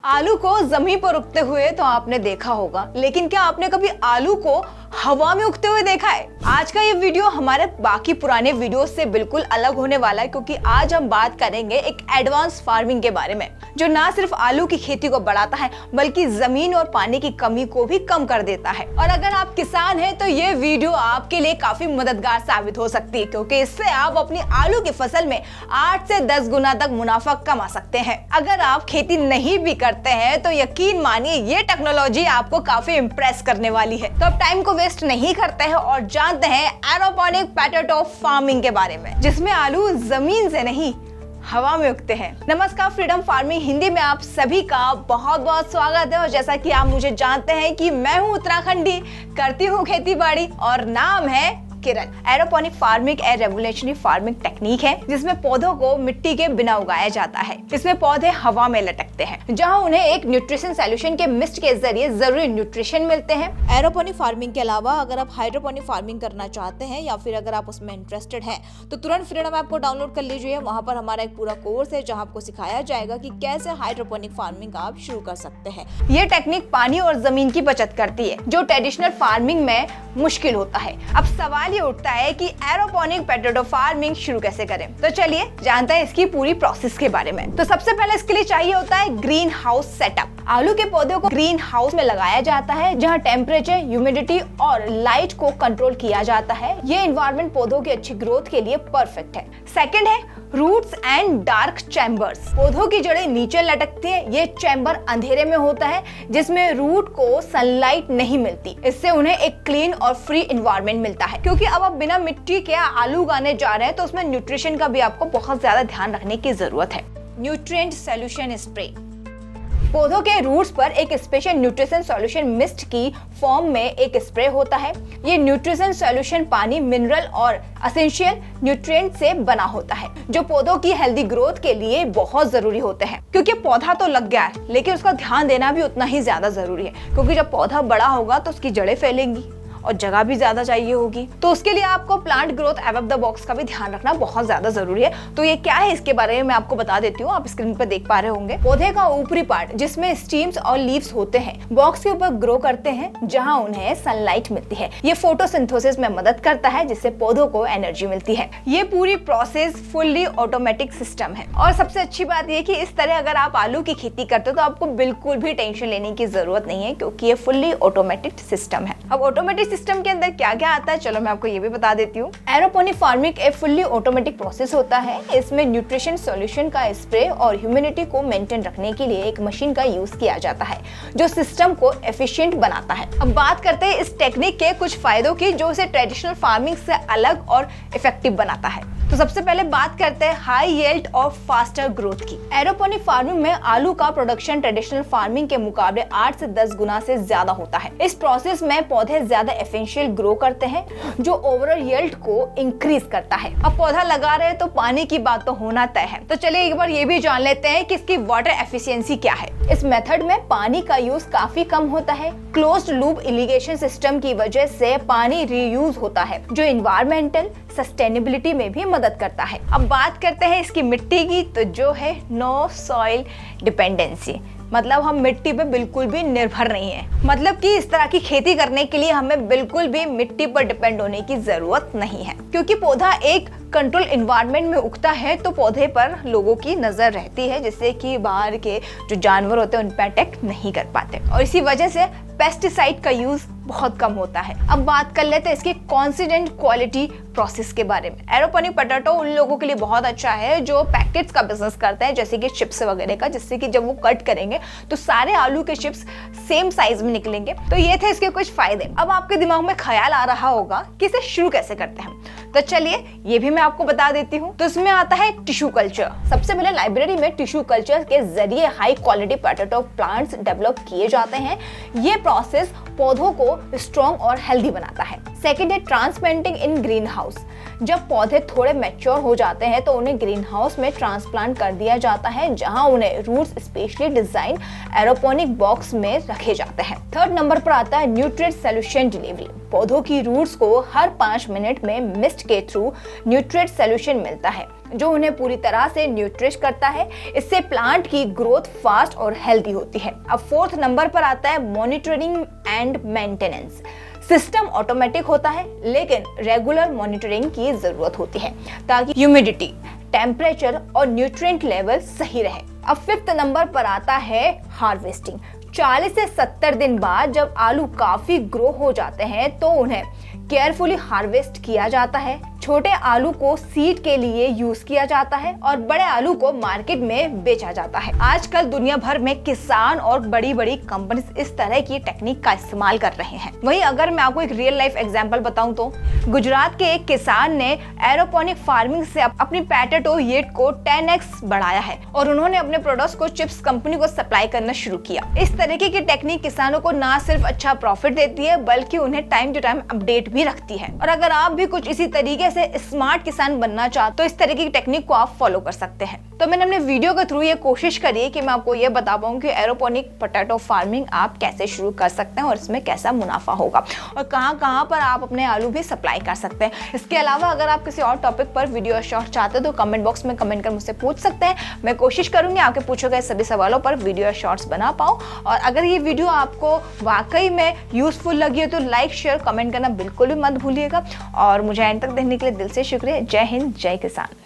आलू को जमीन पर उगते हुए तो आपने देखा होगा, लेकिन क्या आपने कभी आलू को हवा में उगते हुए देखा है? आज का ये वीडियो हमारे बाकी पुराने वीडियो से बिल्कुल अलग होने वाला है, क्योंकि आज हम बात करेंगे एक एडवांस फार्मिंग के बारे में, जो ना सिर्फ आलू की खेती को बढ़ाता है बल्कि जमीन और पानी की कमी को भी कम कर देता है। और अगर आप किसान हैं तो ये वीडियो आपके लिए काफी मददगार साबित हो सकती है, क्योंकि इससे आप अपनी आलू की फसल में 8 से 10 गुना तक मुनाफा कमा सकते हैं। अगर आप खेती नहीं भी करते हैं तो यकीन मानिए ये टेक्नोलॉजी आपको काफी इम्प्रेस करने वाली है। तो अब टाइम को वेस्ट नहीं करते हैं और जानते हैं एरोपोनिक पोटैटो फार्मिंग के बारे में, जिसमें आलू जमीन से नहीं हवा में उगते हैं। नमस्कार, फ्रीडम फार्मिंग हिंदी में आप सभी का बहुत बहुत स्वागत है। और जैसा कि आप मुझे जानते हैं कि मैं हूं उत्तराखंडी, करती हूं खेती बाड़ी और नाम है किरण। एरोपोनिक फार्मिंग एक रेवोल्यूशनरी फार्मिंग टेक्निक है जिसमें पौधों को मिट्टी के बिना उगाया जाता है। इसमें पौधे हवा में लटकते हैं, जहां उन्हें एक न्यूट्रिशन सॉल्यूशन के मिस्ट के जरिए जरूरी न्यूट्रिशन मिलते हैं। एरोपोनिक फार्मिंग के अलावा अगर आप हाइड्रोपोनिक फार्मिंग करना चाहते हैं या फिर अगर आप उसमें इंटरेस्टेड हैं तो तुरंत फ्रीडम ऐप को डाउनलोड कर लीजिए। वहां पर हमारा एक पूरा कोर्स है जहां आपको सिखाया जाएगा कि कैसे हाइड्रोपोनिक फार्मिंग आप शुरू कर सकते हैं। ये टेक्निक पानी और जमीन की बचत करती है, जो ट्रेडिशनल फार्मिंग में मुश्किल होता है। अब सवाल ये उठता है कि एरोपोनिक पोटैटो फार्मिंग शुरू कैसे करें। तो चलिए जानते हैं इसकी पूरी प्रोसेस के बारे में। तो सबसे पहले इसके लिए चाहिए होता है ग्रीन हाउस सेटअप। आलू के पौधों को ग्रीन हाउस में लगाया जाता है, जहां टेम्परेचर, ह्यूमिडिटी और लाइट को कंट्रोल किया जाता है। ये एनवायरनमेंट पौधों की अच्छी ग्रोथ के लिए परफेक्ट है। सेकेंड है रूट्स एंड डार्क चैम्बर्स। पौधों की जड़ें नीचे लटकती है। ये चैम्बर अंधेरे में होता है जिसमें रूट को सनलाइट नहीं मिलती। इससे उन्हें एक क्लीन और फ्री एनवायरनमेंट मिलता है, क्योंकि अब आप बिना मिट्टी के आलू उगाने जा रहे हैं तो उसमें न्यूट्रिशन का भी आपको बहुत ज्यादा ध्यान रखने की जरूरत है। Nutrient solution spray. पौधों के रूट्स पर एक स्पेशल न्यूट्रिशन सॉल्यूशन मिस्ट की फॉर्म में एक स्प्रे होता है। ये न्यूट्रिशन सॉल्यूशन पानी, मिनरल और एसेंशियल न्यूट्रिएंट से बना होता है, जो पौधों की हेल्दी ग्रोथ के लिए बहुत जरूरी होते हैं। क्योंकि पौधा तो लग गया है, लेकिन उसका ध्यान देना भी उतना ही ज्यादा जरूरी है, क्योंकि जब पौधा बड़ा होगा तो उसकी जड़ें फैलेंगी और जगह भी ज्यादा चाहिए होगी। तो उसके लिए आपको plant growth above the box का भी ध्यान रखना बहुत ज्यादा जरूरी है। तो ये क्या है इसके बारे में मैं आपको बता देती हूँ। आप स्क्रीन पर देख पा रहे होंगे, पौधे का ऊपरी पार्ट जिसमें स्टीम्स और लीव्स होते हैं बॉक्स के ऊपर ग्रो करते हैं, जहाँ उन्हें सनलाइट मिलती है। ये फोटोसिंथेसिस में मदद करता है, जिससे पौधों को एनर्जी मिलती है। ये पूरी प्रोसेस फुल्ली ऑटोमेटिक सिस्टम है। और सबसे अच्छी बात ये कि इस तरह अगर आप आलू की खेती करते हो तो आपको बिल्कुल भी टेंशन लेने की जरूरत नहीं है, क्योंकि ये फुल्ली ऑटोमेटिक सिस्टम है। अब ऑटोमेटिक सिस्टम के अंदर क्या क्या आता है, चलो मैं आपको ये भी बता देती हूँ। एरोपोनिक फार्मिंग एक फुल्ली ऑटोमेटिक प्रोसेस होता है। इसमें न्यूट्रिशन सॉल्यूशन का स्प्रे और ह्यूमिडिटी को मेंटेन रखने के लिए एक मशीन का यूज किया जाता है, जो सिस्टम को एफिशिएंट बनाता है। अब बात करते हैं इस टेक्निक के कुछ फायदों की, जो इसे ट्रेडिशनल फार्मिंग से अलग और इफेक्टिव बनाता है। तो सबसे पहले बात करते हैं हाई यील्ड और फास्टर ग्रोथ की। एरोपोनिक फार्मिंग में आलू का प्रोडक्शन ट्रेडिशनल फार्मिंग के मुकाबले 8 से 10 गुना से ज्यादा होता है। इस प्रोसेस में पौधे ज्यादा एफिशिएंट ग्रो करते हैं, जो ओवरऑल यील्ड को इंक्रीज करता है। अब पौधा लगा रहे तो पानी की बात तो होना तय है। तो चलिए एक बार ये भी जान लेते हैं कि इसकी वाटर एफिशिएंसी क्या है। इस मेथड में पानी का यूज काफी कम होता है। क्लोज्ड लूप इरिगेशन सिस्टम की वजह से पानी रीयूज होता है, जो एनवायरमेंटल सस्टेनेबिलिटी में भी मदद करता है। अब बात करते हैं इसकी मिट्टी की, तो जो है नो सॉइल डिपेंडेंसी, मतलब हम मिट्टी पे बिल्कुल भी निर्भर नहीं है। मतलब कि इस तरह की खेती करने के लिए हमें बिल्कुल भी मिट्टी पर डिपेंड होने की जरूरत नहीं है, क्योंकि पौधा एक कंट्रोल एनवायरनमेंट में उगता है तो पौधे पर लोगों की नजर रहती है, जिससे कि बाहर के जो जानवर होते हैं उन पर अटैक नहीं कर पाते, और इसी वजह से पेस्टिसाइड का यूज बहुत कम होता है। अब बात कर लेते हैं इसकी कॉन्सिडेंट क्वालिटी प्रोसेस के बारे में। एरोपोनिक पोटैटो उन लोगों के लिए बहुत अच्छा है जो पैकेट्स का बिजनेस करते हैं, जैसे कि चिप्स वगैरह का, जिससे कि जब वो कट करेंगे तो सारे आलू के चिप्स सेम साइज में निकलेंगे। तो ये थे इसके कुछ फायदे। अब आपके दिमाग में ख्याल आ रहा होगा कि इसे शुरू कैसे करते हैं, तो चलिए ये भी मैं आपको बता देती हूँ। तो इसमें आता है टिश्यू कल्चर। सबसे पहले लाइब्रेरी में टिश्यू कल्चर के जरिए high quality potato plants develop किए जाते हैं। ये प्रोसेस पौधों को स्ट्रॉन्ग और हेल्दी बनाता है। सेकेंड है ट्रांसप्लांटिंग इन ग्रीन हाउस। जब पौधे थोड़े मैच्योर हो जाते हैं तो उन्हें ग्रीन हाउस में ट्रांसप्लांट कर दिया जाता है, जहां उन्हें roots specially design aeroponic box में रखे जाते हैं। थर्ड नंबर पर आता है न्यूट्रिएंट सॉल्यूशन डिलीवरी। पौधों की रूट्स को हर 5 मिनट में मिस्ट के थ्रू न्यूट्रिएंट सॉल्यूशन मिलता है। जो उन्हें पूरी तरह से न्यूट्रिश करता है। इससे प्लांट की ग्रोथ फास्ट और हेल्दी होती है। अब 4th नंबर पर आता है monitoring and maintenance. System automatic होता है लेकिन रेगुलर मॉनिटरिंग की जरूरत होती है ताकि ह्यूमिडिटी, टेम्परेचर और न्यूट्रिएंट लेवल सही रहे। अब 5th नंबर पर आता है हार्वेस्टिंग। 40 से 70 दिन बाद जब आलू काफी ग्रो हो जाते हैं तो उन्हें केयरफुली हार्वेस्ट किया जाता है। छोटे आलू को सीड के लिए यूज किया जाता है और बड़े आलू को मार्केट में बेचा जाता है। आजकल दुनिया भर में किसान और बड़ी बड़ी कंपनी इस तरह की टेक्निक का इस्तेमाल कर रहे हैं। वहीं अगर मैं आपको एक रियल लाइफ एग्जांपल बताऊं तो गुजरात के एक किसान ने एरोपोनिक फार्मिंग से अपनी पोटैटो यील्ड को 10x बढ़ाया है और उन्होंने अपने प्रोडक्ट्स को चिप्स कंपनी को सप्लाई करना शुरू किया। इस तरीके की टेक्निक किसानों को ना सिर्फ अच्छा प्रॉफिट देती है बल्कि उन्हें टाइम टू टाइम अपडेट भी रखती है। और अगर आप भी कुछ इसी तरीके से स्मार्ट किसान बनना चाहते तो इस तरीके की टेक्निक को आप फॉलो कर सकते हैं। तो मैंने अपने वीडियो के थ्रू ये कोशिश करी है कि मैं आपको ये बता पाऊँ कि एरोपोनिक पोटैटो फार्मिंग आप कैसे शुरू कर सकते हैं और इसमें कैसा मुनाफा होगा और कहां पर आप अपने आलू भी सप्लाई कर सकते हैं। इसके अलावा अगर आप किसी और टॉपिक पर वीडियो शॉर्ट चाहते हैं तो कमेंट बॉक्स में कमेंट कर मुझसे पूछ सकते हैं। मैं कोशिश करूंगी आपके पूछे गए सभी सवालों पर वीडियो शॉर्ट्स बना पाऊं। और अगर ये वीडियो आपको वाकई में यूजफुल लगी हो तो लाइक, शेयर, कमेंट करना बिल्कुल भी मत भूलिएगा। और मुझे एंड तक देखने के लिए दिल से शुक्रिया। जय हिंद, जय किसान।